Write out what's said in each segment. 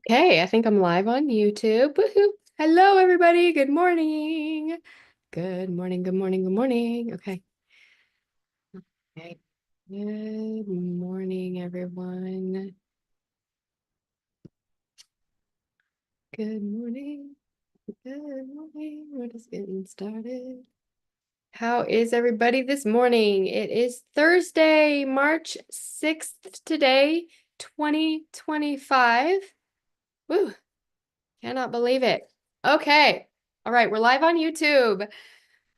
Okay, I think I'm live on YouTube. Woohoo. Hello, everybody. Good morning. Good morning, good morning, good morning. Okay. Okay. Good morning, everyone. Good morning. Good morning. We're just getting started. How is everybody this morning? It is Thursday, March 6th today, 2025. Woo, cannot believe it. Okay. All right, we're live on YouTube.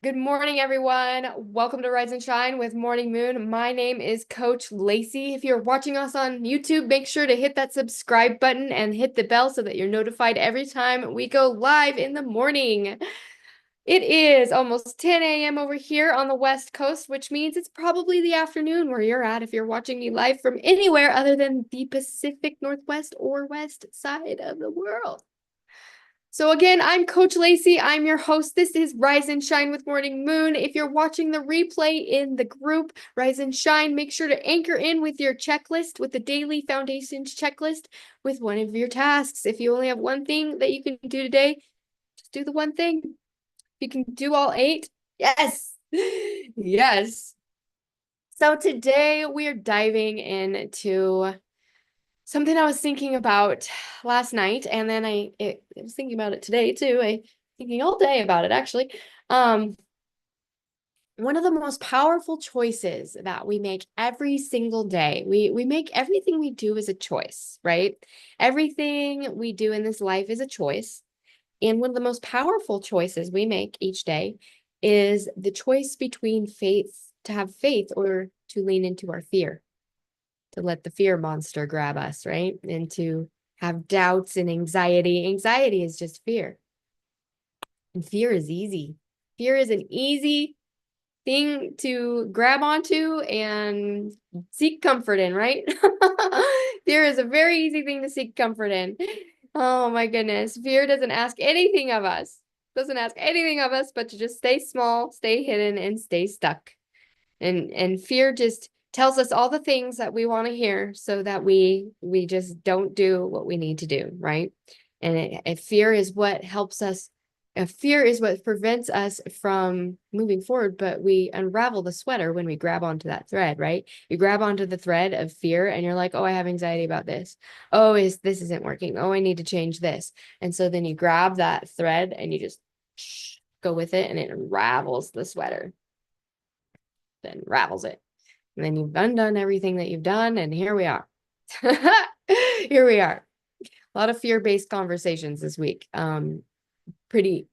Good morning, everyone. Welcome to Rise and Shine with Morning Moon. My name is Coach Lacy. If you're watching us on YouTube, make sure to hit that subscribe button and hit the bell so that you're notified every time we go live in the morning. It is almost 10 a.m. over here on the West Coast, which means it's probably the afternoon where you're at if you're watching me live from anywhere other than the Pacific Northwest or West side of the world. So again, I'm Coach Lacy. I'm your host. This is Rise and Shine with Morning Moon. If you're watching the replay in the group Rise and Shine, make sure to anchor in with your checklist, with the daily foundations checklist, with one of your tasks. If you only have one thing that you can do today, just do the one thing. If you can do all 8, yes, yes. So today we are diving into something I was thinking about last night, and then I was thinking about it today too. I thinking all day about it actually. One of the most powerful choices that we make every single day. We make everything we do as a choice, right? Everything we do in this life is a choice. And one of the most powerful choices we make each day is the choice between to have faith or to lean into our fear, to let the fear monster grab us, right? And to have doubts and anxiety. Anxiety is just fear. And fear is easy. Fear is an easy thing to grab onto and seek comfort in, right? Fear is a very easy thing to seek comfort in. Oh my goodness. Fear doesn't ask anything of us. Doesn't ask anything of us but to just stay small, stay hidden, and stay stuck. And fear just tells us all the things that we want to hear so that we just don't do what we need to do, right? And fear is what helps us. Fear is what prevents us from moving forward, but we unravel the sweater when we grab onto that thread, right? You grab onto the thread of fear and you're like, oh, I have anxiety about this. Oh, this isn't working. Oh, I need to change this. And so then you grab that thread and you just go with it and it unravels the sweater, then ravels it. And then you've undone everything that you've done, and here we are. Here we are. A lot of fear-based conversations this week. Pretty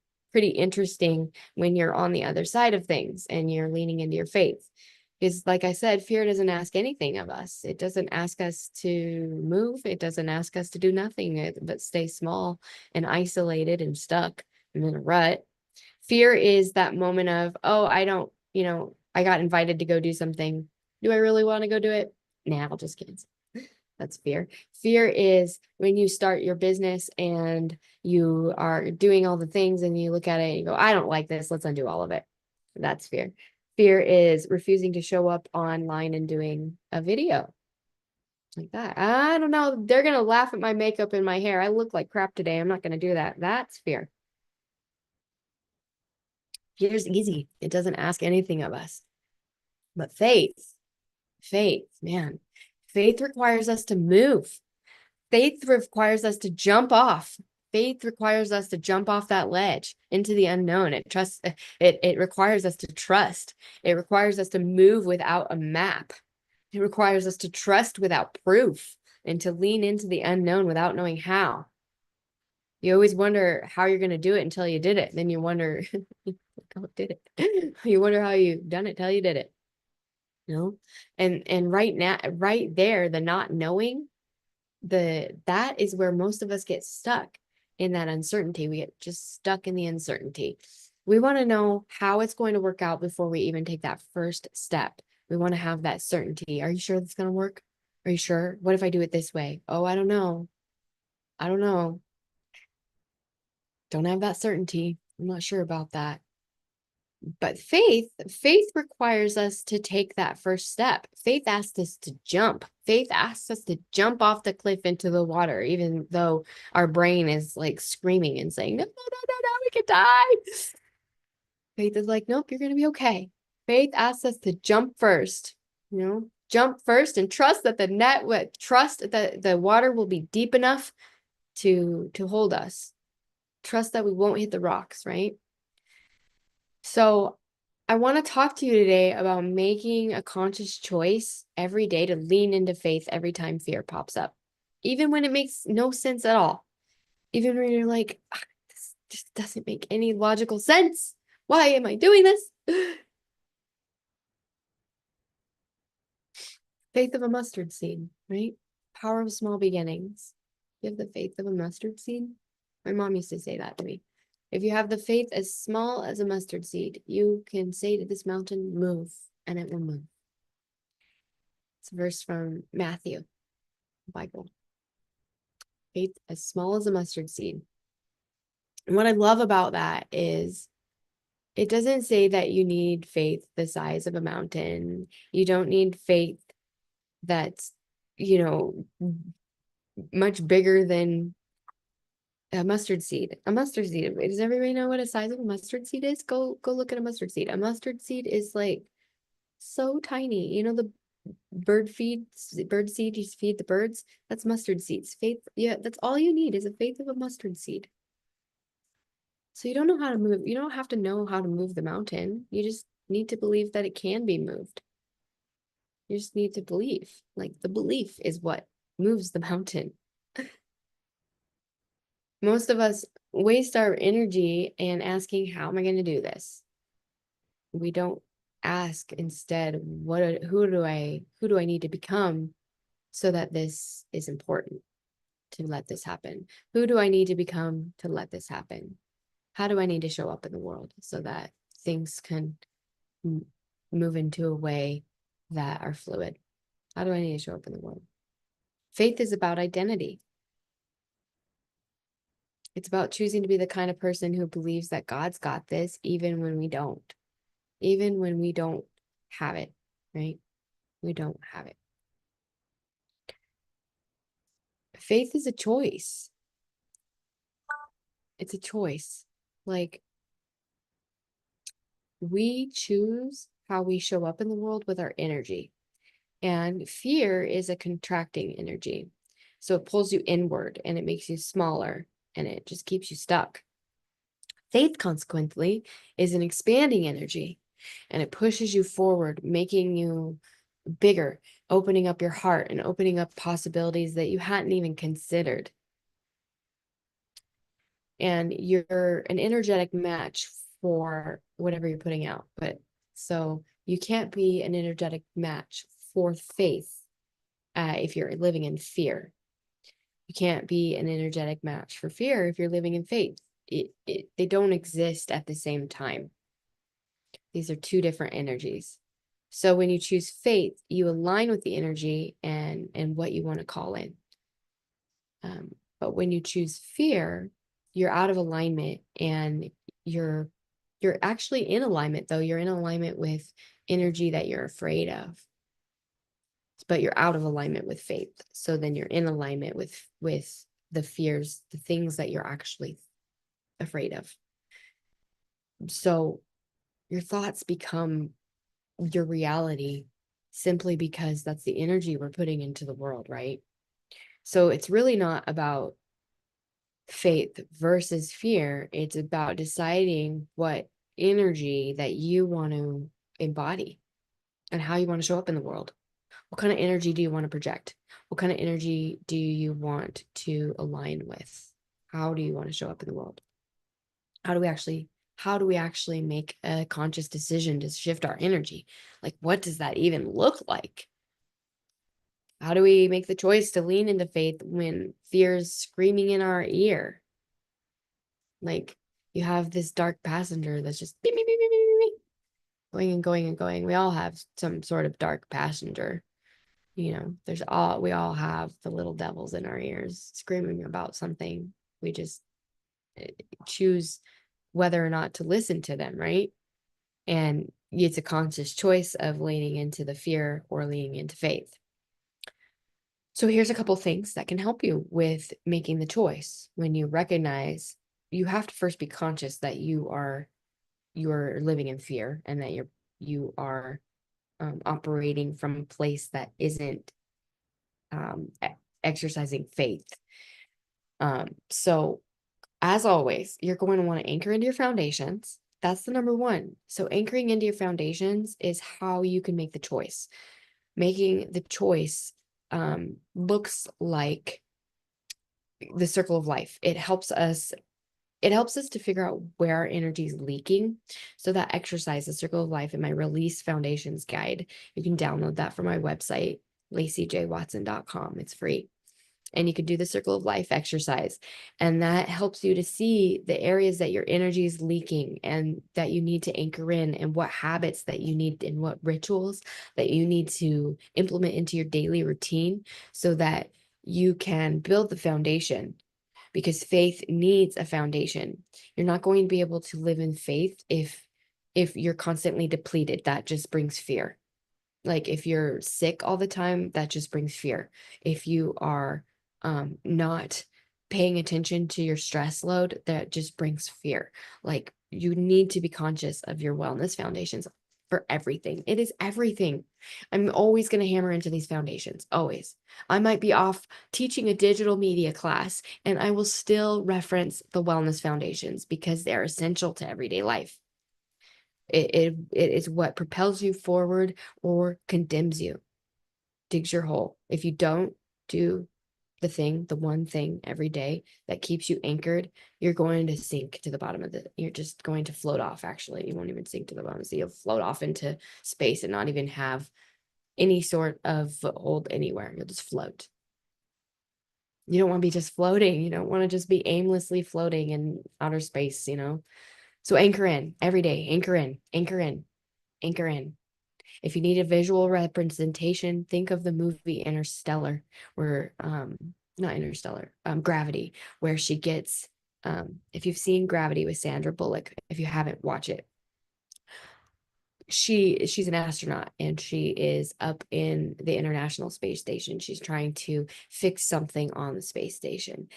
interesting when you're on the other side of things and you're leaning into your faith. Because like I said, fear doesn't ask anything of us. It doesn't ask us to move. It doesn't ask us to do nothing but stay small and isolated and stuck and in a rut. Fear is that moment of, oh, I don't, I got invited to go do something. Do I really want to go do it? Nah, I'll just cancel. That's fear. Fear is when you start your business and you are doing all the things and you look at it and you go, I don't like this. Let's undo all of it. That's fear. Fear is refusing to show up online and doing a video like that. I don't know. They're going to laugh at my makeup and my hair. I look like crap today. I'm not going to do that. That's fear. Fear is easy. It doesn't ask anything of us. But faith, man, faith requires us to move. Faith requires us to jump off. Faith requires us to jump off that ledge into the unknown. It requires us to trust. It requires us to move without a map. It requires us to trust without proof and to lean into the unknown without knowing how. You always wonder how you're going to do it until you did it. Then you wonder, how did it? You wonder how you done it till you did it. And right now, right there, the not knowing, that is where most of us get stuck, in that uncertainty. We get just stuck in the uncertainty. We want to know how it's going to work out before we even take that first step. We want to have that certainty. Are you sure that's going to work? Are you sure? What if I do it this way? Oh, I don't know. I don't know. Don't have that certainty. I'm not sure about that. But faith requires us to take that first step. Faith asks us to jump. Faith asks us to jump off the cliff into the water, even though our brain is like screaming and saying, no, no, no, no, no, we could die. Faith is like, nope, you're going to be okay. Faith asks us to jump first, jump first and trust that trust that the water will be deep enough to hold us. Trust that we won't hit the rocks, right? So I want to talk to you today about making a conscious choice every day to lean into faith every time fear pops up, even when it makes no sense at all. Even when you're like, this just doesn't make any logical sense. Why am I doing this? Faith of a mustard seed, right? Power of small beginnings. You have the faith of a mustard seed. My mom used to say that to me. If you have the faith as small as a mustard seed, you can say to this mountain, move, and it will move. It's a verse from Matthew, Bible. Faith as small as a mustard seed. And what I love about that is it doesn't say that you need faith the size of a mountain. You don't need faith that's, much bigger than a mustard seed. A mustard seed. Does everybody know what a size of a mustard seed is? Go look at a mustard seed. A mustard seed is like so tiny. The bird seed you feed the birds? That's mustard seeds. Faith, yeah, that's all you need is a faith of a mustard seed. So you don't know how to move. You don't have to know how to move the mountain. You just need to believe that it can be moved. You just need to believe. Like the belief is what moves the mountain. Most of us waste our energy in asking, how am I going to do this? We don't ask instead, who do I need to become so that this is important to let this happen? Who do I need to become to let this happen? How do I need to show up in the world so that things can move into a way that are fluid? How do I need to show up in the world? Faith is about identity. It's about choosing to be the kind of person who believes that God's got this, even when we don't have it, right? We don't have it. Faith is a choice. It's a choice. Like, we choose how we show up in the world with our energy. And fear is a contracting energy. So it pulls you inward and it makes you smaller and it just keeps you stuck. Faith, consequently, is an expanding energy and it pushes you forward, making you bigger, opening up your heart and opening up possibilities that you hadn't even considered. And you're an energetic match for whatever you're putting out. But so you can't be an energetic match for faith if you're living in fear. You can't be an energetic match for fear if you're living in faith. They don't exist at the same time. These are two different energies. So when you choose faith, you align with the energy and what you want to call in. But when you choose fear, you're out of alignment and you're actually in alignment, though. You're in alignment with energy that you're afraid of, but you're out of alignment with faith. So then you're in alignment with the fears, the things that you're actually afraid of. So your thoughts become your reality simply because that's the energy we're putting into the world, right? So it's really not about faith versus fear. It's about deciding what energy that you want to embody and how you want to show up in the world. What kind of energy do you want to project? What kind of energy do you want to align with? How do you want to show up in the world? How do we actually make a conscious decision to shift our energy? Like, what does that even look like? How do we make the choice to lean into faith when fear's screaming in our ear? Like, you have this dark passenger that's just beep, beep, beep, beep, beep, beep, going and going and going. We all have some sort of dark passenger. We all have the little devils in our ears screaming about something. We just choose whether or not to listen to them, right? And it's a conscious choice of leaning into the fear or leaning into faith. So here's a couple things that can help you with making the choice. When you recognize, you have to first be conscious that you're living in fear, and that you are operating from a place that isn't exercising faith. So as always, you're going to want to anchor into your foundations. That's the number one. So anchoring into your foundations is how you can make the choice. Making the choice looks like the circle of life. It helps us to figure out where our energy is leaking. So that exercise, the circle of life, in my release foundations guide, you can download that from my website, lacyjwatson.com. It's free. And you can do the circle of life exercise. And that helps you to see the areas that your energy is leaking and that you need to anchor in, and what habits that you need and what rituals that you need to implement into your daily routine so that you can build the foundation, because faith needs a foundation. You're not going to be able to live in faith if you're constantly depleted. That just brings fear. Like if you're sick all the time, that just brings fear. If you are not paying attention to your stress load, that just brings fear. Like you need to be conscious of your wellness foundations for everything. It is everything. I'm always going to hammer into these foundations, always. I might be off teaching a digital media class and I will still reference the wellness foundations because they're essential to everyday life. It is what propels you forward or condemns you, digs your hole. If you don't do the one thing every day that keeps you anchored, you're going to sink to the bottom of you're just going to float off. Actually, you won't even sink to the bottom. So you'll float off into space and not even have any sort of foothold anywhere. You'll just float. You don't want to be just floating. You don't want to just be aimlessly floating in outer space. So anchor in every day, anchor in, anchor in, anchor in. If you need a visual representation, think of the movie Interstellar, where not Interstellar, Gravity, where she gets if you've seen Gravity with Sandra Bullock, if you haven't, watch it. She's an astronaut and she is up in the International Space Station. She's trying to fix something on the space station.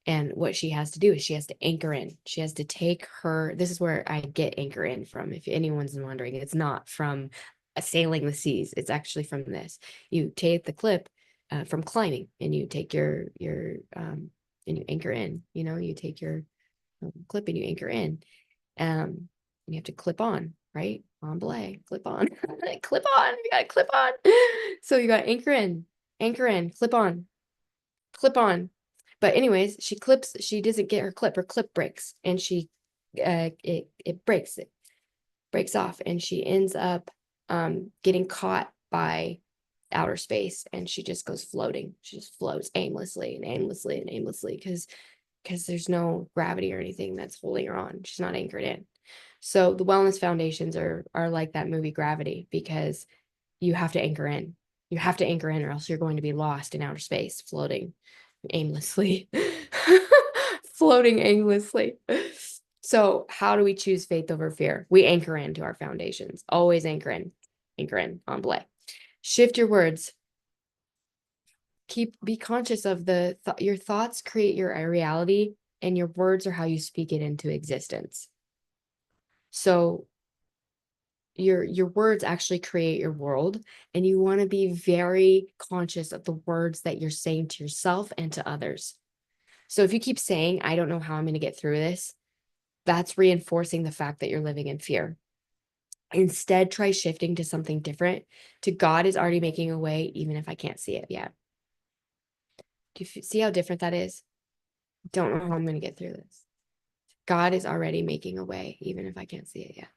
And what she has to do is she has to anchor in. She has to take this is where I get anchor in from. If anyone's wondering, it's not from sailing the seas. It's actually from this. You take the clip from climbing, and you take and you anchor in. You take your clip and you anchor in. And you have to clip on, right? On belay, clip on, clip on. You got to clip on. So you got to anchor in, clip on, clip on. But anyways, she doesn't get her clip breaks, and it breaks off, and she ends up getting caught by outer space, and she just goes floating. She just floats aimlessly and aimlessly and aimlessly because there's no gravity or anything that's holding her on. She's not anchored in. So the wellness foundations are like that movie Gravity, because you have to anchor in. You have to anchor in, or else you're going to be lost in outer space, floating aimlessly. Floating aimlessly. So how do we choose faith over fear? We anchor into our foundations. Always anchor in on belay. Shift your words. Be conscious of your thoughts create your reality, and your words are how you speak it into existence. So your words actually create your world, and you want to be very conscious of the words that you're saying to yourself and to others. So if you keep saying, I don't know how I'm going to get through this, that's reinforcing the fact that you're living in fear. Instead, try shifting to something different. To God is already making a way, even if I can't see it yet. Do you see how different that is? Don't know how I'm going to get through this. God is already making a way, even if I can't see it yet.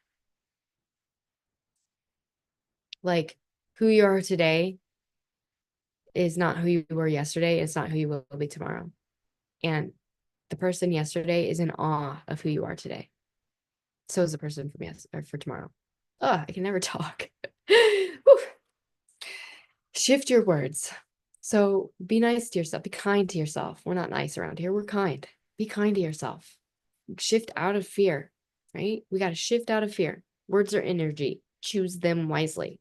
Like, who you are today is not who you were yesterday. It's not who you will be tomorrow. And the person yesterday is in awe of who you are today. So is the person for tomorrow. Oh, I can never talk. Shift your words. So be nice to yourself. Be kind to yourself. We're not nice around here. We're kind. Be kind to yourself. Shift out of fear, right? We got to shift out of fear. Words are energy. Choose them wisely.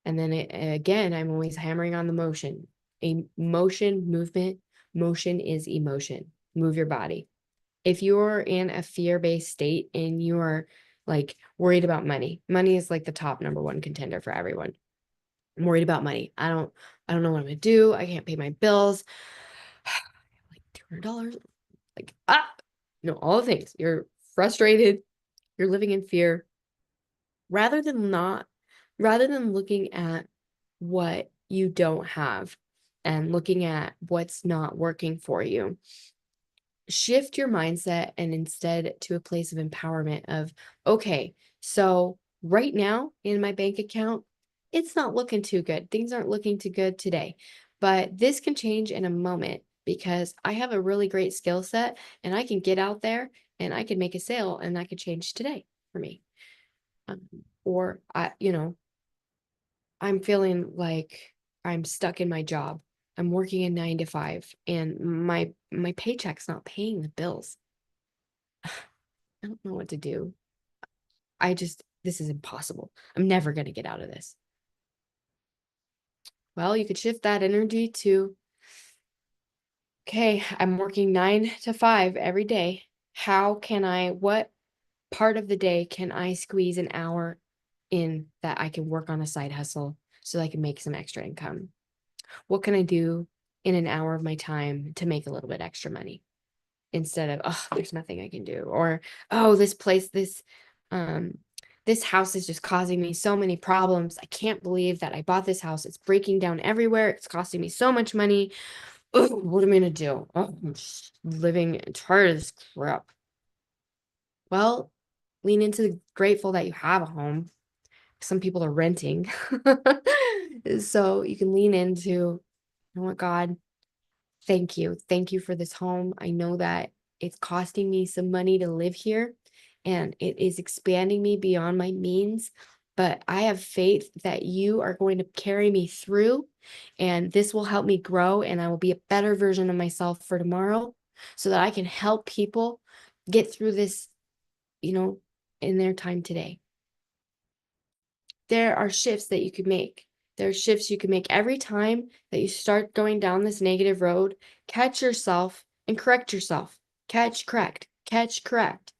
And then again, I'm always hammering on the motion. Emotion, movement, motion is emotion. Move your body. If you're in a fear-based state and you're like worried about money, money is like the top number one contender for everyone. I'm worried about money. I don't know what I'm gonna do. I can't pay my bills. Like $200. Like, all the things. You're frustrated. You're living in fear. Rather than looking at what you don't have and looking at what's not working for you, shift your mindset and instead to a place of empowerment of, okay, so right now in my bank account, it's not looking too good. Things aren't looking too good today, but this can change in a moment because I have a really great skill set and I can get out there and I can make a sale and that could change today for me. Um, or I'm feeling like I'm stuck in my job. I'm working a 9 to 5 and my paycheck's not paying the bills. I don't know what to do. This is impossible. I'm never going to get out of this. Well, you could shift that energy to, okay, I'm working 9 to 5 every day. What part of the day can I squeeze an hour in that I can work on a side hustle so I can make some extra income? What can I do in an hour of my time to make a little bit extra money instead of, oh, there's nothing I can do, or, oh, um this house is just causing me so many problems. I can't believe that I bought this house. It's breaking down everywhere. It's costing me so much money. Ugh, what am I gonna do? Oh, I'm just living tired of this crap. Well, lean into the grateful that you have a home. Some people are renting. So you can lean into, you know what, God, thank you. Thank you for this home. I know that it's costing me some money to live here and it is expanding me beyond my means, but I have faith that you are going to carry me through and this will help me grow and I will be a better version of myself for tomorrow so that I can help people get through this, you know, in their time today. There are shifts that you could make. There are shifts you can make every time that you start going down this negative road. Catch yourself and correct yourself. Catch, correct, catch, correct.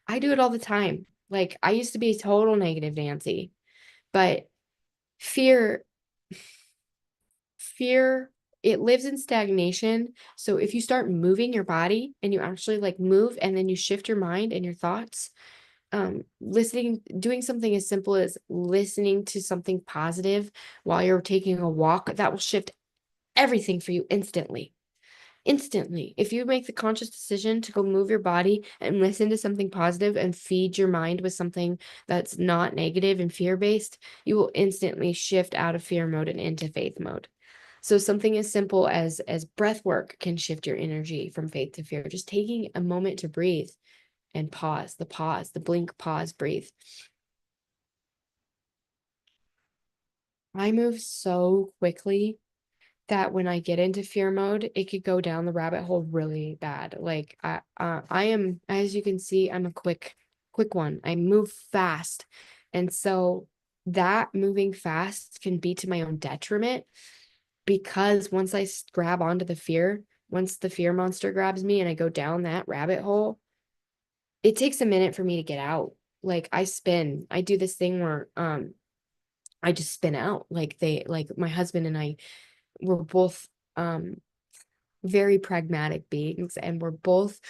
I do it all the time. Like I used to be a total negative Nancy, but fear, fear, it lives in stagnation. So if you start moving your body and you actually like move and then you shift your mind and your thoughts, doing something as simple as listening to something positive while you're taking a walk, that will shift everything for you instantly. Instantly. If you make the conscious decision to go move your body and listen to something positive and feed your mind with something that's not negative and fear-based, you will instantly shift out of fear mode and into faith mode. So something as simple as breath work can shift your energy from faith to fear. Just taking a moment to breathe and pause, the blink, pause, breathe. I move so quickly that when I get into fear mode, it could go down the rabbit hole really bad. Like I am, as you can see, I'm a quick one. I move fast. And so that moving fast can be to my own detriment because once I grab onto the fear, once the fear monster grabs me and I go down that rabbit hole, it takes a minute for me to get out. Like I do this thing where I just spin out. Like my husband and I were both very pragmatic beings and we're both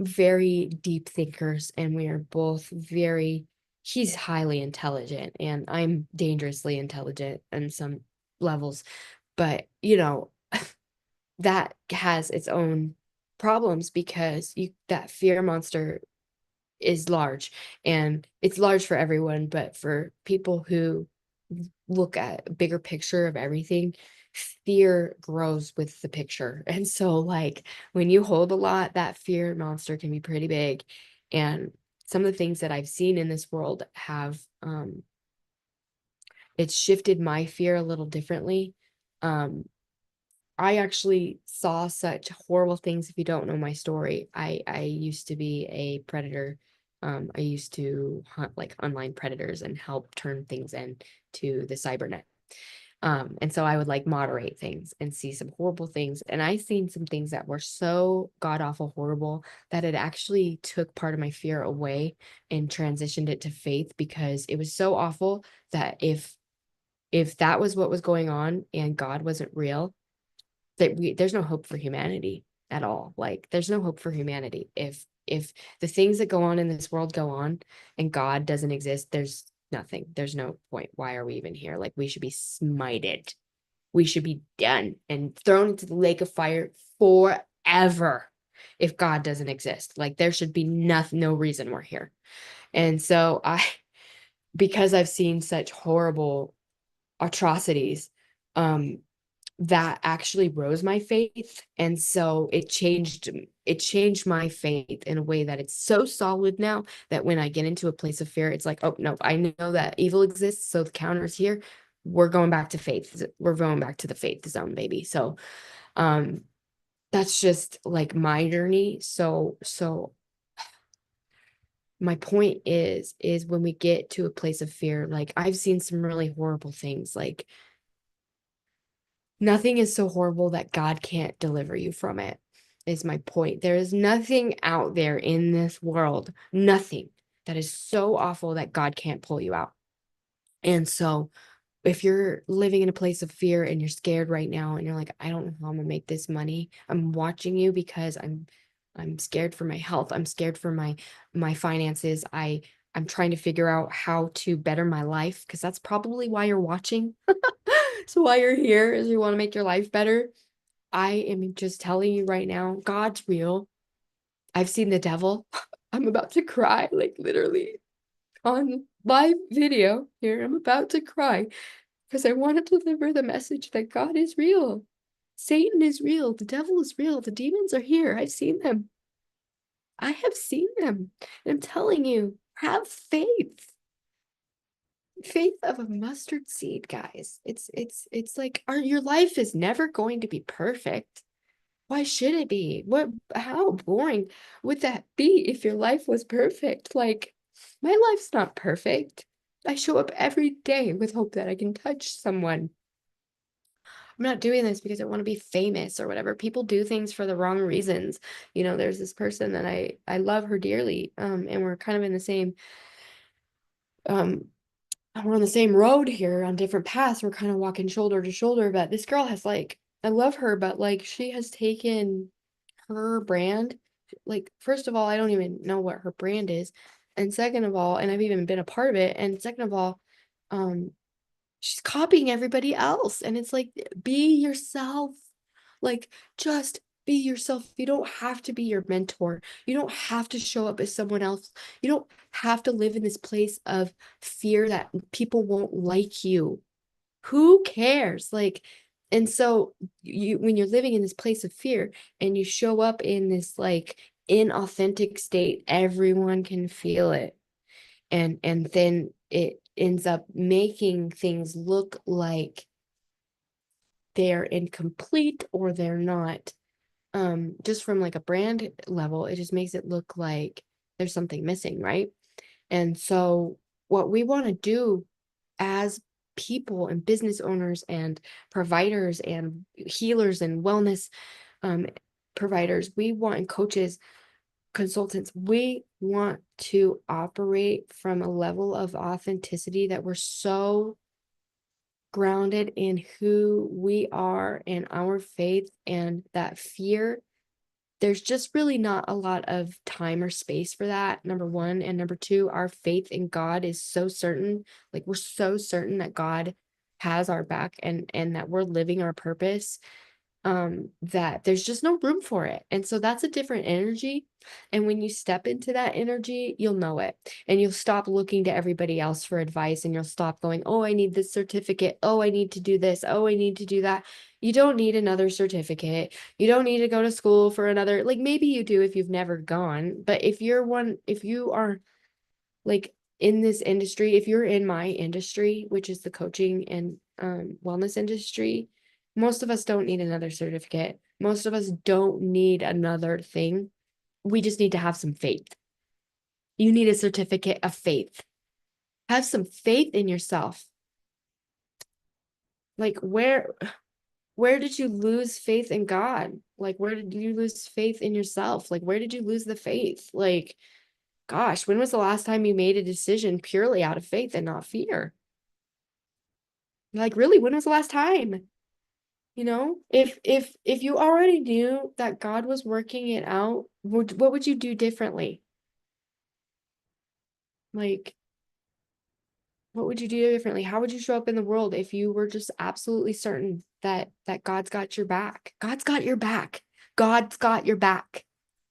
very deep thinkers and we are both he's highly intelligent and I'm dangerously intelligent in some levels, but that has its own problems because that fear monster is large and it's large for everyone, but for people who look at a bigger picture of everything, fear grows with the picture. And so like when you hold a lot, that fear monster can be pretty big. And some of the things that I've seen in this world have it's shifted my fear a little differently. I actually saw such horrible things. If you don't know my story, I used to be a predator I used to hunt like online predators and help turn things into the cybernet. And so I would like moderate things and see some horrible things. And I seen some things that were so god awful horrible that it actually took part of my fear away and transitioned it to faith, because it was so awful that if that was what was going on and God wasn't real, there's no hope for humanity at all. Like there's no hope for humanity. If the things that go on in this world go on and God doesn't exist, there's nothing. There's no point. Why are we even here? Like we should be smited. We should be done and thrown into the lake of fire forever if God doesn't exist. Like there should be nothing, no reason we're here. And so because I've seen such horrible atrocities, um, that actually rose my faith. And so it changed my faith in a way that it's so solid now that when I get into a place of fear, it's like, oh no, I know that evil exists, so the counter's here. We're going back to faith. We're going back to the faith zone, baby. So um that's just like my journey. So my point is when we get to a place of fear, like I've seen some really horrible things. Like nothing is so horrible that God can't deliver you from it, is my point. There is nothing out there in this world, nothing that is so awful that God can't pull you out. And so if you're living in a place of fear and you're scared right now and you're like, I don't know how I'm gonna make this money, I'm watching you because I'm scared for my health. I'm scared for my finances. I'm trying to figure out how to better my life, because that's probably why you're watching. So why you're here is you want to make your life better. I am just telling you right now, God's real. I've seen the devil. I'm about to cry, like literally on live video here. I'm about to cry because I want to deliver the message that God is real. Satan is real. The devil is real. The demons are here. I've seen them. I have seen them. And I'm telling you, have faith. Faith of a mustard seed, guys. It's like your life is never going to be perfect. Why should it be? How boring would that be if your life was perfect? Like, my life's not perfect. I show up every day with hope that I can touch someone. I'm not doing this because I want to be famous or whatever. People do things for the wrong reasons. There's this person that I love her dearly, and we're kind of in the same um we're on the same road here on different paths. We're kind of walking shoulder to shoulder, but this girl has like, I love her, but like she has taken her brand. Like, first of all, I don't even know what her brand is. And second of all, and I've even been a part of it. And second of all, um, she's copying everybody else. And it's like, be yourself. Like, just be yourself. You don't have to be your mentor. You don't have to show up as someone else. You don't have to live in this place of fear that people won't like you. Who cares? Like, and so when you're living in this place of fear and you show up in this like inauthentic state, everyone can feel it. And then it ends up making things look like they're incomplete or they're not. Just from like a brand level, it just makes it look like there's something missing, right? And so what we want to do as people and business owners and providers and healers and wellness um, providers, we want, and coaches, consultants, we want to operate from a level of authenticity that we're so grounded in who we are and our faith, and that fear, there's just really not a lot of time or space for that, number one. And number two, our faith in God is so certain. Like, we're so certain that God has our back and that we're living our purpose, that there's just no room for it. And so that's a different energy. And when you step into that energy, you'll know it. And you'll stop looking to everybody else for advice, and you'll stop going, oh, I need this certificate. Oh, I need to do this. Oh, I need to do that. You don't need another certificate. You don't need to go to school for another, like maybe you do if you've never gone. But if you are like in this industry, if you're in my industry, which is the coaching and wellness industry, most of us don't need another certificate. Most of us don't need another thing. We just need to have some faith. You need a certificate of faith. Have some faith in yourself. Like where did you lose faith in God? Like where did you lose faith in yourself? Like where did you lose the faith? Like gosh, when was the last time you made a decision purely out of faith and not fear? Like really, when was the last time? You know, if you already knew that God was working it out, what would you do differently? Like, what would you do differently? How would you show up in the world if you were just absolutely certain that God's got your back? God's got your back. God's got your back.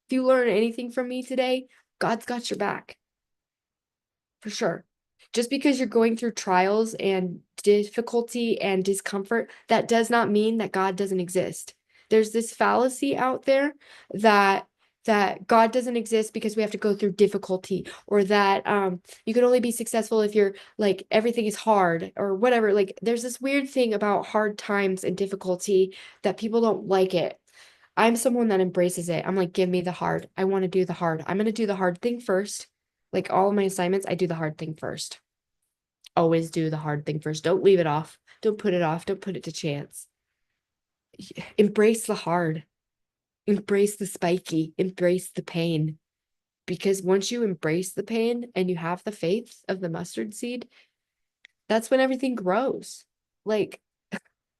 If you learn anything from me today, God's got your back. For sure. Just because you're going through trials and difficulty and discomfort, that does not mean that God doesn't exist. There's this fallacy out there that God doesn't exist because we have to go through difficulty, or that you can only be successful if you're like everything is hard or whatever. Like there's this weird thing about hard times and difficulty that people don't like it. I'm someone that embraces it. I'm like, give me the hard. I want to do the hard. I'm going to do the hard thing first. Like all of my assignments, I do the hard thing first. Always do the hard thing first. Don't leave it off. Don't put it off. Don't put it to chance. Embrace the hard. Embrace the spiky. Embrace the pain. Because once you embrace the pain and you have the faith of the mustard seed, that's when everything grows. Like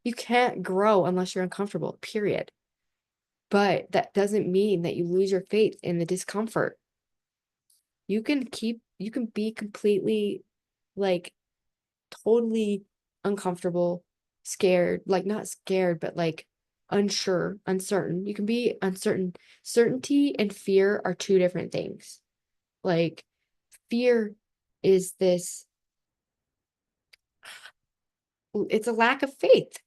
you can't grow unless you're uncomfortable, period. But that doesn't mean that you lose your faith in the discomfort. You can be completely like totally uncomfortable, scared, like not scared, but like unsure, uncertain. You can be uncertain. Certainty and fear are two different things. Like fear is this, it's a lack of faith.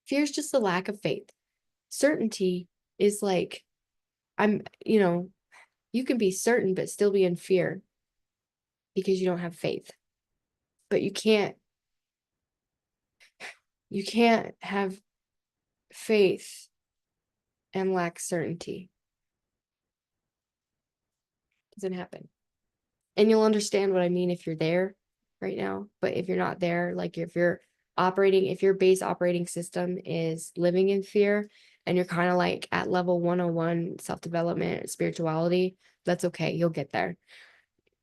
Fear is just a lack of faith. Certainty is like, you can be certain but still be in fear because you don't have faith. But you can't have faith and lack certainty. Doesn't happen. And you'll understand what I mean if you're there right now. But if you're not there, like if your base operating system is living in fear and you're kind of like at level 101 self-development, spirituality, that's okay. You'll get there.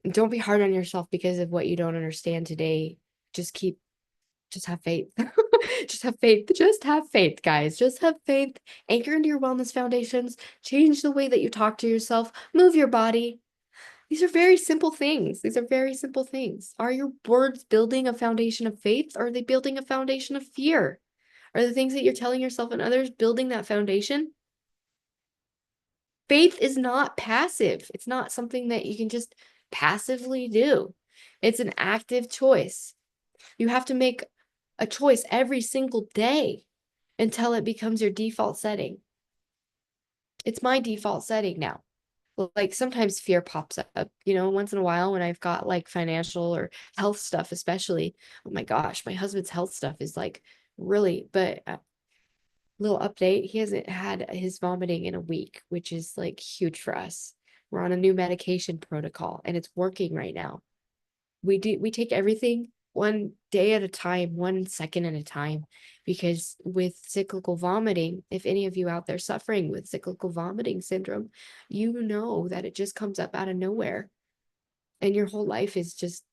Don't be hard on yourself because of what you don't understand today. Just keep just have faith. Just have faith. Just have faith, guys. Just have faith. Anchor into your wellness foundations. Change the way that you talk to yourself. Move your body. These are very simple things. These are very simple things. Are your words building a foundation of faith, or are they building a foundation of fear? Are the things that you're telling yourself and others building that foundation? Faith is not passive. It's not something that you can just passively do. It's an active choice. You have to make a choice every single day until it becomes your default setting. It's my default setting now. Like sometimes fear pops up, once in a while when I've got like financial or health stuff, especially. Oh my gosh, my husband's health stuff is like really, but little update, he hasn't had his vomiting in a week, which is like huge for us. We're on a new medication protocol and it's working right now. We take everything one day at a time, 1 second at a time, because with cyclical vomiting, if any of you out there suffering with cyclical vomiting syndrome, you know that it just comes up out of nowhere and your whole life is just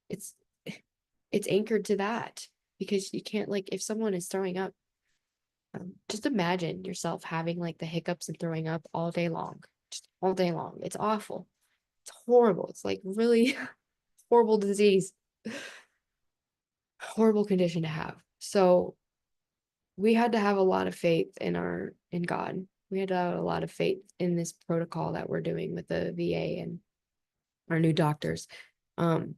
it's it's anchored to that, because you can't, like, if someone is throwing up, just imagine yourself having like the hiccups and throwing up all day long, just all day long. It's awful. It's horrible. It's like really horrible disease, horrible condition to have. So we had to have a lot of faith in God. We had to have a lot of faith in this protocol that we're doing with the VA and our new doctors. Um,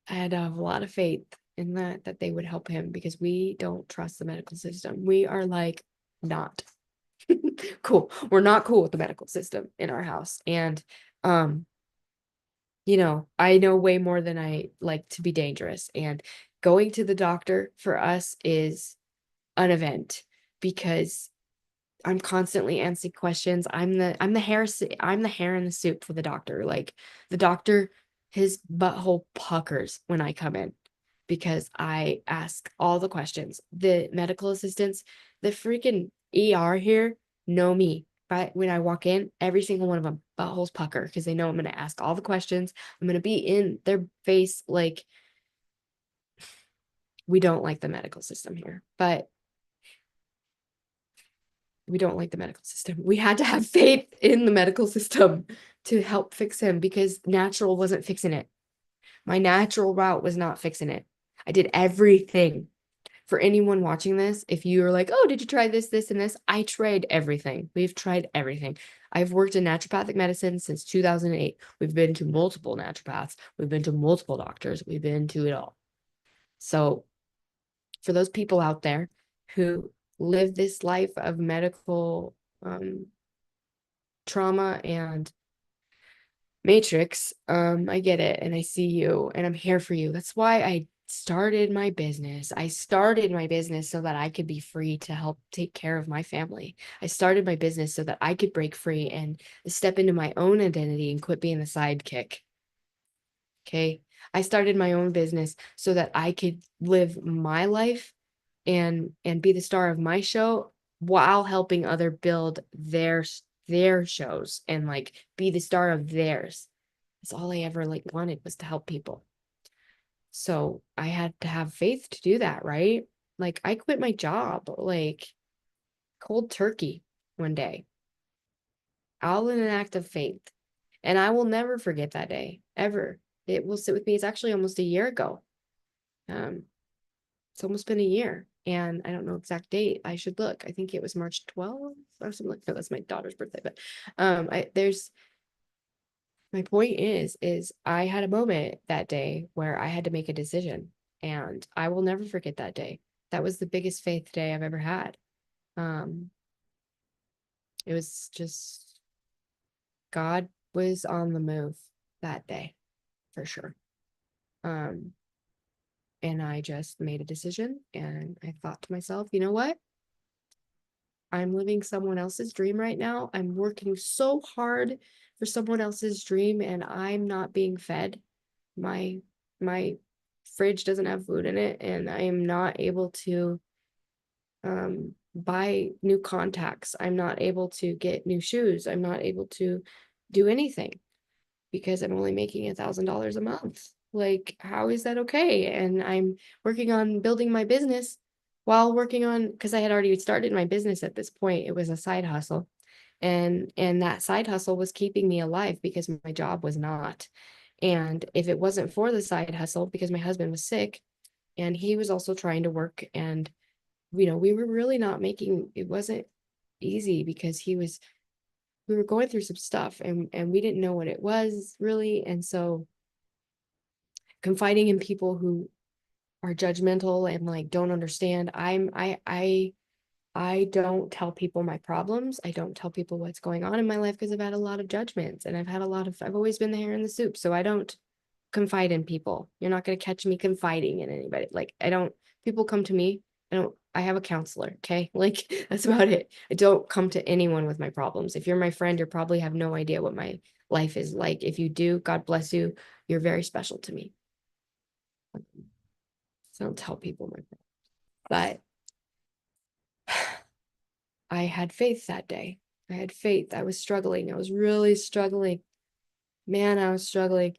I had to have a lot of faith in that they would help him, because we don't trust the medical system. We are like not cool. We're not cool with the medical system in our house. And um I know way more than I like to be dangerous. And going to the doctor for us is an event, because I'm constantly answering questions. I'm the hair in the soup for the doctor. Like the doctor, his butthole puckers when I come in because I ask all the questions. The medical assistants, the freaking ER here know me. But when I walk in, every single one of them buttholes pucker because they know I'm going to ask all the questions. I'm going to be in their face. Like, we don't like the medical system here, but we don't like the medical system. We had to have faith in the medical system to help fix him because natural wasn't fixing it. My natural route was not fixing it. I did everything. For anyone watching this, if you're like, oh, did you try this, this, and this? I tried everything. We've tried everything. I've worked in naturopathic medicine since 2008. We've been to multiple naturopaths. We've been to multiple doctors. We've been to it all. So for those people out there who live this life of medical trauma and matrix, I get it and I see you and I'm here for you. That's why I started my business. I started my business so that I could be free to help take care of my family. I started my business so that I could break free and step into my own identity and quit being the sidekick. Okay. I started my own business so that I could live my life and be the star of my show while helping other build their shows and like be the star of theirs. That's all I ever like wanted was to help people. So I had to have faith to do that, right? Like I quit my job like cold turkey one day, all in an act of faith. And I will never forget that day, ever. It will sit with me. It's actually almost a year ago. Um, It's almost been a year, and I don't know exact date. I should look. I think it was March 12th or something like that. That's my daughter's birthday. But there's my point is I had a moment that day where I had to make a decision, and I will never forget that day. That was the biggest faith day I've ever had. Um, it was just God was on the move that day for sure. Um, and I just made a decision, and I thought to myself, you know what? I'm living someone else's dream right now. I'm working so hard for someone else's dream and I'm not being fed. My fridge doesn't have food in it and I am not able to buy new contacts. I'm not able to get new shoes. I'm not able to do anything because I'm only making $1,000 a month. Like, how is that okay? And I'm working on building my business while working on, because I had already started my business at this point. It was a side hustle. And that side hustle was keeping me alive because my job was not. And if it wasn't for the side hustle, because my husband was sick and he was also trying to work and we were really not making it wasn't easy because we were going through some stuff and we didn't know what it was really. And so confiding in people who are judgmental and like don't understand, I don't tell people my problems. I don't tell people what's going on in my life because I've had a lot of judgments and I've always been the hair in the soup. So I don't confide in people. You're not going to catch me confiding in anybody. Like people come to me. I have a counselor. Okay. Like that's about it. I don't come to anyone with my problems. If you're my friend, you probably have no idea what my life is like. If you do, God bless you. You're very special to me. So I don't tell people my problems. But I had faith that day. I had faith. I was struggling. I was really struggling. Man, I was struggling.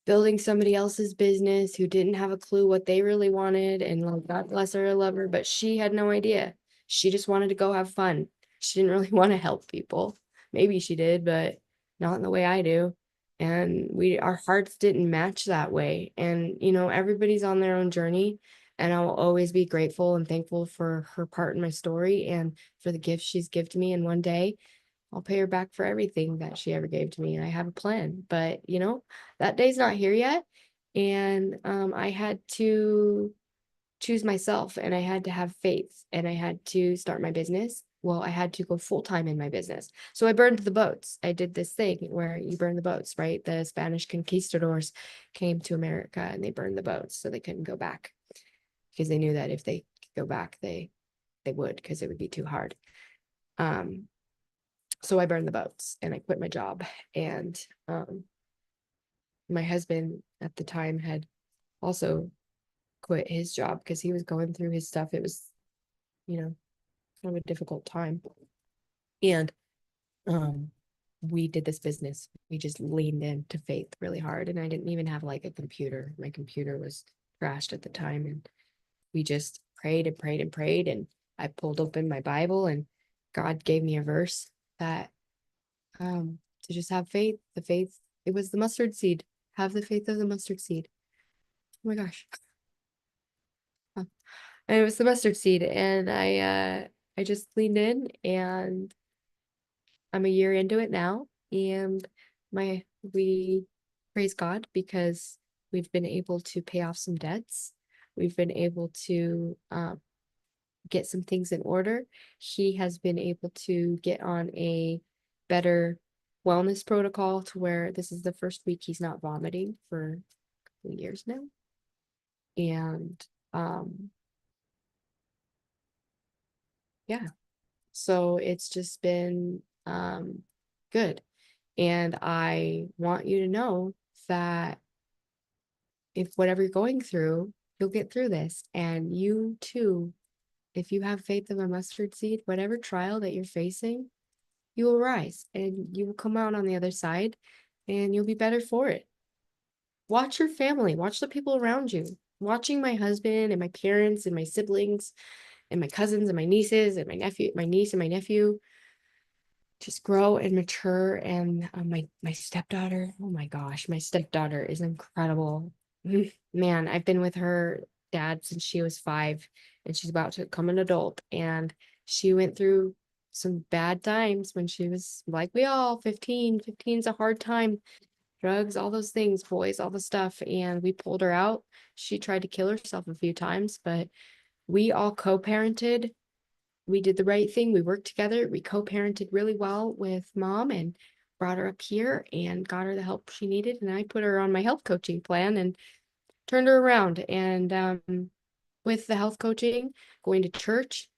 Building somebody else's business who didn't have a clue what they really wanted. And like, God bless her, I love her, but she had no idea. She just wanted to go have fun. She didn't really want to help people. Maybe she did, but not in the way I do. And our hearts didn't match that way. And, everybody's on their own journey. And I will always be grateful and thankful for her part in my story and for the gifts she's given me. And one day I'll pay her back for everything that she ever gave to me. And I have a plan, but that day's not here yet. And I had to choose myself and I had to have faith and I had to start my business. Well, I had to go full time in my business. So I burned the boats. I did this thing where you burn the boats, right? The Spanish conquistadors came to America and they burned the boats so they couldn't go back because they knew that if they could go back, they would because it would be too hard. So I burned the boats and I quit my job. And my husband at the time had also quit his job because he was going through his stuff. It was, you know, kind of a difficult time. And um we did this business. We just leaned into faith really hard. And I didn't even have like a computer. My computer was crashed at the time. And we just prayed and prayed and prayed. And I pulled open my Bible and God gave me a verse that to just have faith. The faith, it was the mustard seed. Have the faith of the mustard seed. Oh my gosh. Huh. And it was the mustard seed. And I just leaned in and I'm a year into it now. And we praise God because we've been able to pay off some debts. We've been able to get some things in order. He has been able to get on a better wellness protocol to where this is the first week he's not vomiting for a couple of years now. And yeah, so it's just been good. And I want you to know that if whatever you're going through, you'll get through this. And you too, if you have faith of a mustard seed, whatever trial that you're facing, you will rise and you will come out on the other side and you'll be better for it. Watch your family, watch the people around you. Watching my husband and my parents and my siblings and my cousins and my nieces and my niece and my nephew just grow and mature. And my stepdaughter, oh my gosh, my stepdaughter is incredible. Man, I've been with her dad since she was 5 and she's about to become an adult. And she went through some bad times when she was like we all 15. 15 is a hard time. Drugs, all those things, boys, all the stuff. And we pulled her out. She tried to kill herself a few times, but we all co-parented. We did the right thing. We worked together. We co-parented really well with mom and brought her up here and got her the help she needed. And I put her on my health coaching plan and turned her around. And with the health coaching, going to church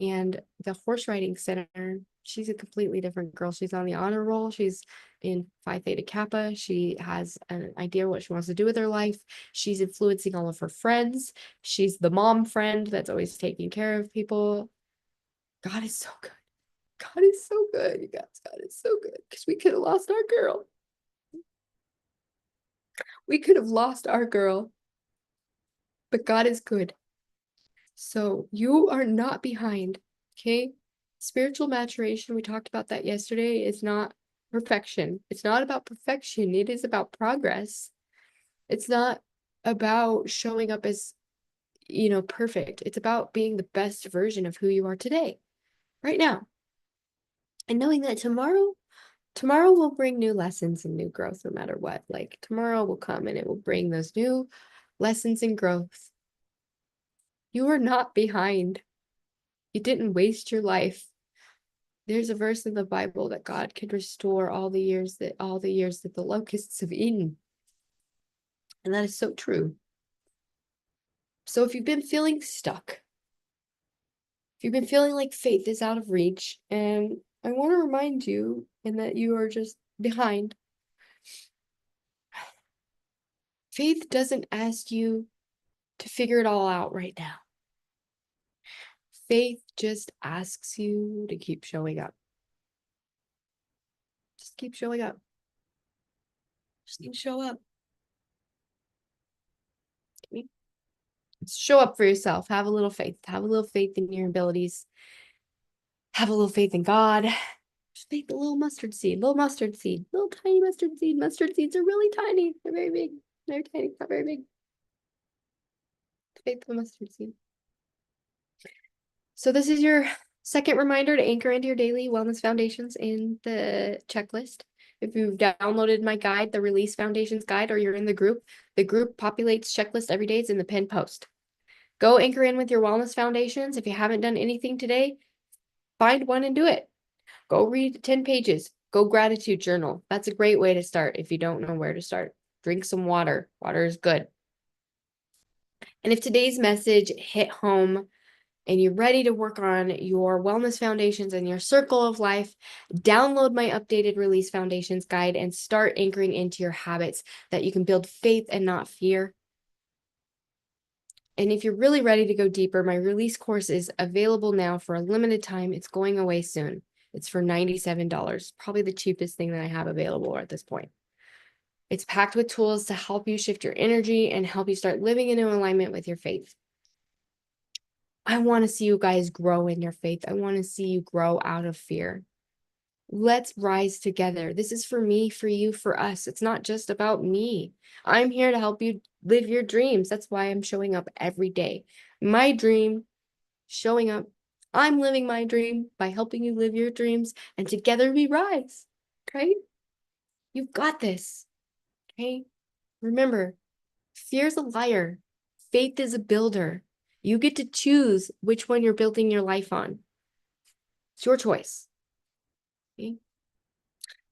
and the horse riding center, she's a completely different girl. She's on the honor roll. She's in Phi Theta Kappa. She has an idea what she wants to do with her life. She's influencing all of her friends. She's the mom friend that's always taking care of people. God is so good. God is so good, you guys. God is so good. Because we could have lost our girl. We could have lost our girl. But God is good. So you are not behind. Okay. Spiritual maturation, we talked about that yesterday, is not perfection. It's not about perfection. It is about progress. It's not about showing up as, perfect. It's about being the best version of who you are today, right now. And knowing that tomorrow will bring new lessons and new growth no matter what. Like tomorrow will come and it will bring those new lessons and growth. You are not behind. You didn't waste your life. There's a verse in the Bible that God can restore all the years that the locusts have eaten. And that is so true. So if you've been feeling stuck, if you've been feeling like faith is out of reach, and I want to remind you and that you are just behind. Faith doesn't ask you to figure it all out right now. Faith just asks you to keep showing up. Just keep showing up. Just keep show up. Show up for yourself. Have a little faith. Have a little faith in your abilities. Have a little faith in God. Just make a little mustard seed. Little mustard seed. Little tiny mustard seed. Mustard seeds are really tiny. They're very big. They're tiny, not very big. Faith of a mustard seed. So this is your second reminder to anchor into your daily wellness foundations in the checklist. If you've downloaded my guide, the Release Foundations Guide, or you're in the group populates checklist every day. It's in the pinned post. Go anchor in with your wellness foundations. If you haven't done anything today, find one and do it. Go read 10 pages. Go gratitude journal. That's a great way to start if you don't know where to start. Drink some water. Water is good. And if today's message hit home, and you're ready to work on your wellness foundations and your circle of life, download my updated Release Foundations guide and start anchoring into your habits that you can build faith and not fear. And if you're really ready to go deeper, my release course is available now for a limited time. It's going away soon. It's for $97, probably the cheapest thing that I have available at this point. It's packed with tools to help you shift your energy and help you start living in alignment with your faith. I want to see you guys grow in your faith. I want to see you grow out of fear. Let's rise together. This is for me, for you, for us. It's not just about me. I'm here to help you live your dreams. That's why I'm showing up every day. My dream, showing up. I'm living my dream by helping you live your dreams, and together we rise. Okay? You've got this. Okay? Remember, fear's a liar. Faith is a builder. You get to choose which one you're building your life on. It's your choice. Okay?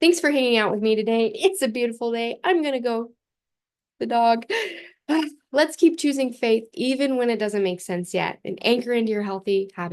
Thanks for hanging out with me today. It's a beautiful day. I'm going to go. The dog. Let's keep choosing faith even when it doesn't make sense yet, and anchor into your healthy habits.